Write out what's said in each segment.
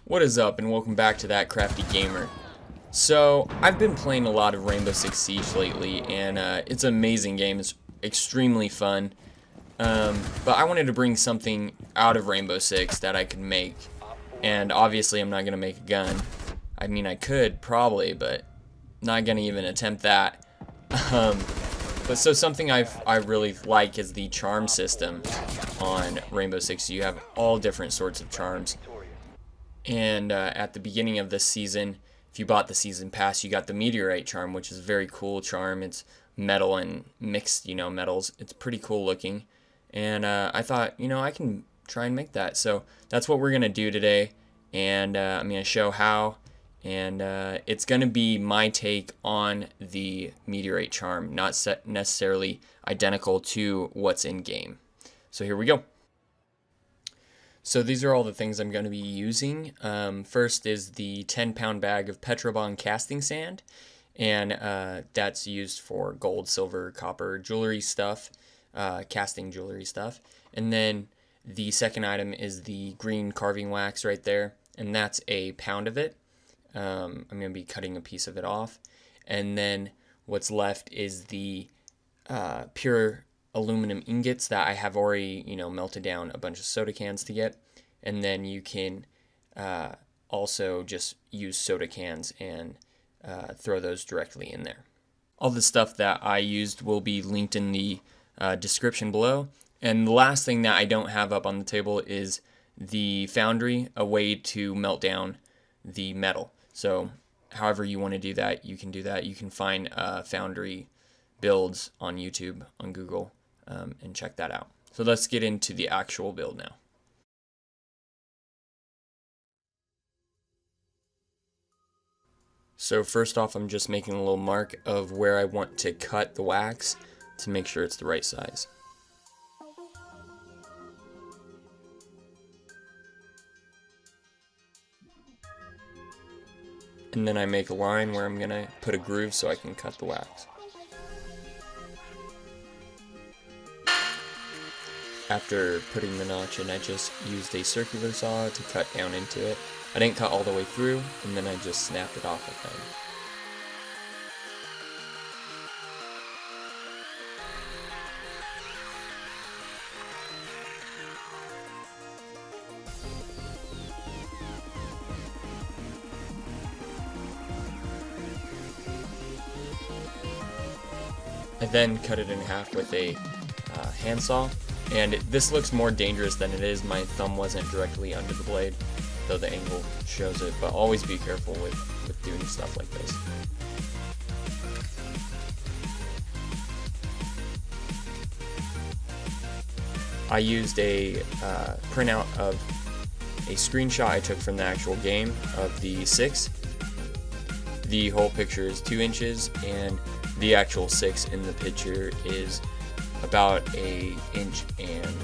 What is up, and welcome back to That Crafty Gamer. So, I've been playing a lot of Rainbow Six Siege lately, and it's an amazing game. It's extremely fun. But I wanted to bring something out of Rainbow Six that I could make. And obviously I'm not going to make a gun. I mean, I could, probably, but not going to even attempt that. But so something I really like is the charm system on Rainbow Six. You have all different sorts of charms. And at the beginning of this season, if you bought the season pass, you got the meteorite charm, which is a very cool charm. It's metal and mixed, metals. It's pretty cool looking. And I thought, I can try and make that. So that's what we're going to do today. And I'm going to show how. And it's going to be my take on the meteorite charm, not necessarily identical to what's in game. So here we go. So these are all the things I'm going to be using. First is the 10-pound bag of Petrobond casting sand, and that's used for gold, silver, copper, jewelry stuff, casting jewelry stuff. And then the second item is the green carving wax right there, and that's a pound of it. I'm going to be cutting a piece of it off. And then what's left is the pure aluminum ingots that I have already, melted down a bunch of soda cans to get. And then you can also just use soda cans and throw those directly in there. All the stuff that I used will be linked in the description below. And the last thing that I don't have up on the table is the foundry, a way to melt down the metal. So however you want to do that, you can do that. You can find foundry builds on YouTube, on Google, and check that out. So let's get into the actual build now. So first off, I'm just making a little mark of where I want to cut the wax to make sure it's the right size. And then I make a line where I'm going to put a groove so I can cut the wax. After putting the notch in, I just used a circular saw to cut down into it. I didn't cut all the way through, and then I just snapped it off at the end. I then cut it in half with a handsaw, and this looks more dangerous than it is. My thumb wasn't directly under the blade, though the angle shows it, but always be careful with doing stuff like this. I used a printout of a screenshot I took from the actual game of the 6. The whole picture is 2 inches, and the actual 6 in the picture is about 1 inch and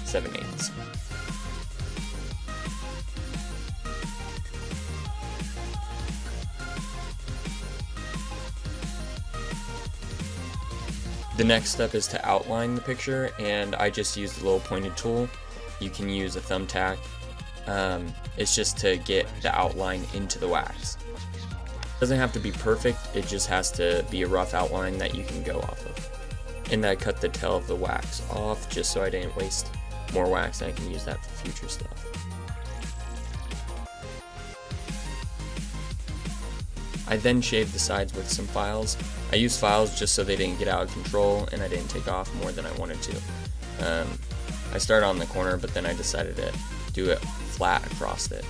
7/8. The next step is to outline the picture, and I just used a little pointed tool. You can use a thumbtack. It's just to get the outline into the wax. It doesn't have to be perfect, it just has to be a rough outline that you can go off of. And I cut the tail of the wax off just so I didn't waste more wax, and I can use that for future stuff. I then shaved the sides with some files. I used files just so they didn't get out of control, and I didn't take off more than I wanted to. I started on the corner, but then I decided to do it flat across it.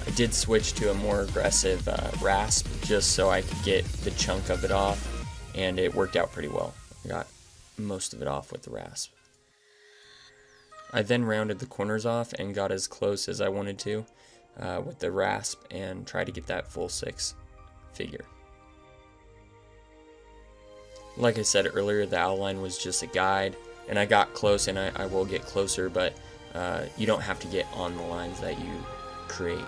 I did switch to a more aggressive rasp just so I could get the chunk of it off, and it worked out pretty well. I got most of it off with the rasp. I then rounded the corners off and got as close as I wanted to with the rasp and try to get that full 6 figure. Like I said earlier, the outline was just a guide, and I got close, and I will get closer, but you don't have to get on the lines that you create.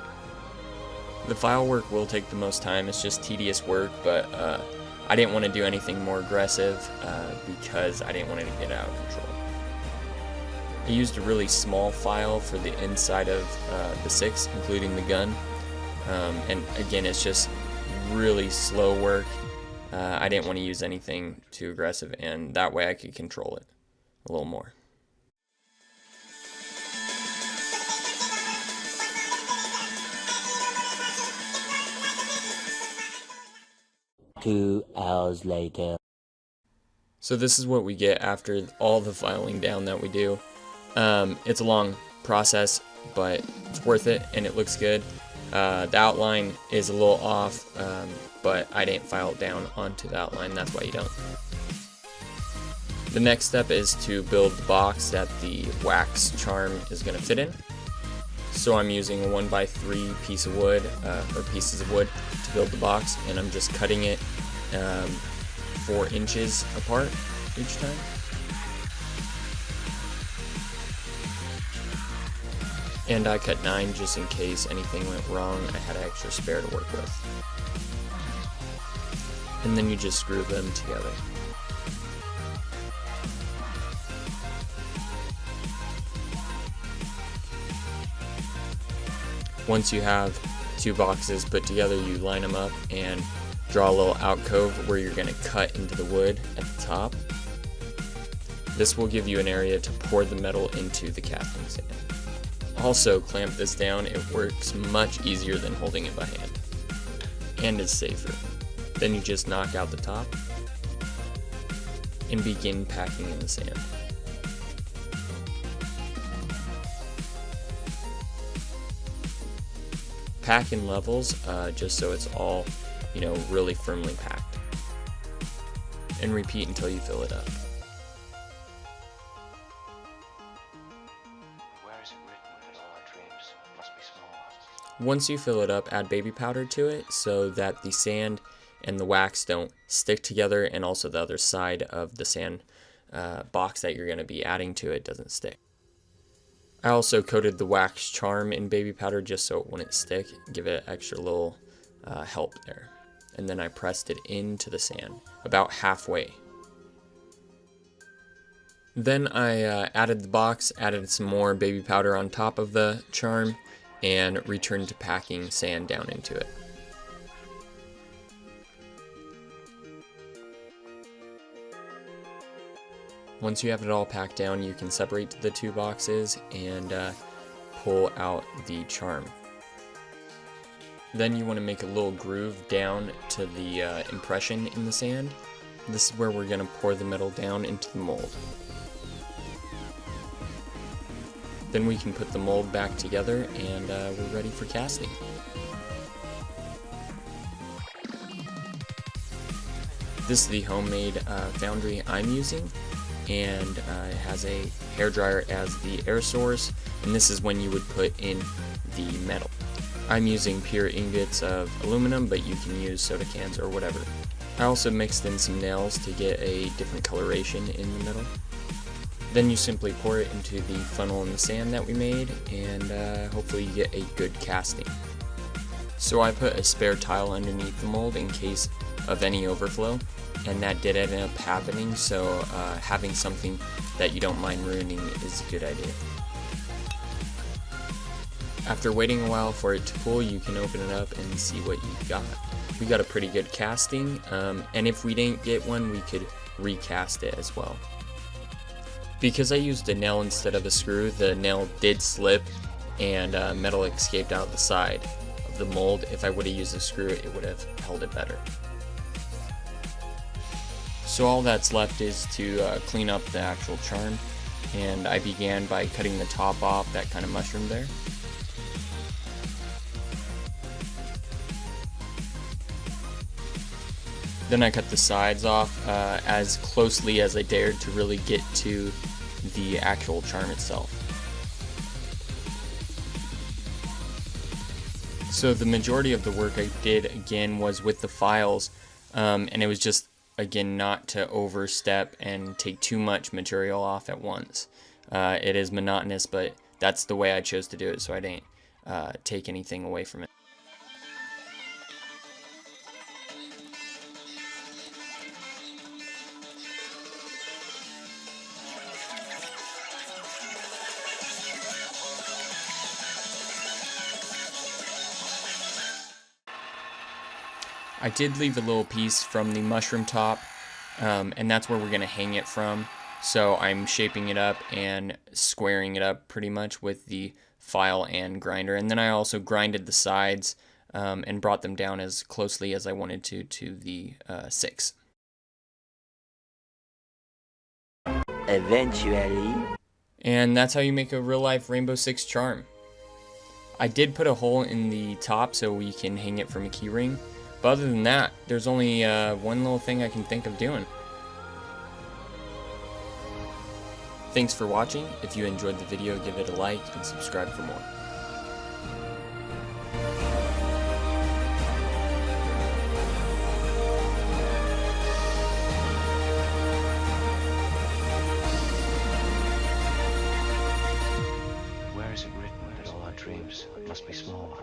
The file work will take the most time. It's just tedious work, but I didn't want to do anything more aggressive because I didn't want it to get out of control. I used a really small file for the inside of the 6, including the gun. And again, it's just really slow work. I didn't want to use anything too aggressive, and that way I could control it a little more. Two hours later. So this is what we get after all the filing down that we do. It's a long process, but it's worth it, and it looks good. The outline is a little off, but I didn't file it down onto the outline. That's why you don't. The next step is to build the box that the wax charm is going to fit in. So I'm using a 1x3 piece of wood, or pieces of wood, to build the box, and I'm just cutting it 4 inches apart each time. And I cut 9 just in case anything went wrong. I had an extra spare to work with. And then you just screw them together. Once you have 2 boxes put together, you line them up and draw a little alcove where you're going to cut into the wood at the top. This will give you an area to pour the metal into the casting sand. Also, clamp this down. It works much easier than holding it by hand, and is safer. Then you just knock out the top and begin packing in the sand. Pack in levels, just so it's all, really firmly packed. And repeat until you fill it up. Once you fill it up, add baby powder to it so that the sand and the wax don't stick together, and also the other side of the sand box that you're going to be adding to it doesn't stick. I also coated the wax charm in baby powder just so it wouldn't stick, give it extra little help there. And then I pressed it into the sand, about halfway. Then I added the box, added some more baby powder on top of the charm, and returned to packing sand down into it. Once you have it all packed down, you can separate the 2 boxes and pull out the charm. Then you want to make a little groove down to the impression in the sand. This is where we're going to pour the metal down into the mold. Then we can put the mold back together, and we're ready for casting. This is the homemade foundry I'm using, and it has a hairdryer as the air source, and this is when you would put in the metal. I'm using pure ingots of aluminum, but you can use soda cans or whatever. I also mixed in some nails to get a different coloration in the middle. Then you simply pour it into the funnel in the sand that we made, and hopefully you get a good casting. So I put a spare tile underneath the mold in case of any overflow, and that did end up happening, so having something that you don't mind ruining is a good idea. After waiting a while for it to cool, you can open it up and see what you got. We got a pretty good casting, and if we didn't get one, we could recast it as well. Because I used a nail instead of a screw, the nail did slip and metal escaped out the side of the mold. If I would have used a screw, it would have held it better. So all that's left is to clean up the actual charm, and I began by cutting the top off, that kind of mushroom there. Then I cut the sides off as closely as I dared to really get to the actual charm itself. So the majority of the work I did again was with the files, and it was just again not to overstep and take too much material off at once. It is monotonous, but that's the way I chose to do it, so I didn't take anything away from it. I did leave a little piece from the mushroom top, and that's where we're going to hang it from. So I'm shaping it up and squaring it up pretty much with the file and grinder. And then I also grinded the sides and brought them down as closely as I wanted to the 6. Eventually. And that's how you make a real life Rainbow Six charm. I did put a hole in the top so we can hang it from a keyring. But other than that, there's only one little thing I can think of doing. Thanks for watching. If you enjoyed the video, give it a like and subscribe for more. Where is it written that all our dreams must be small?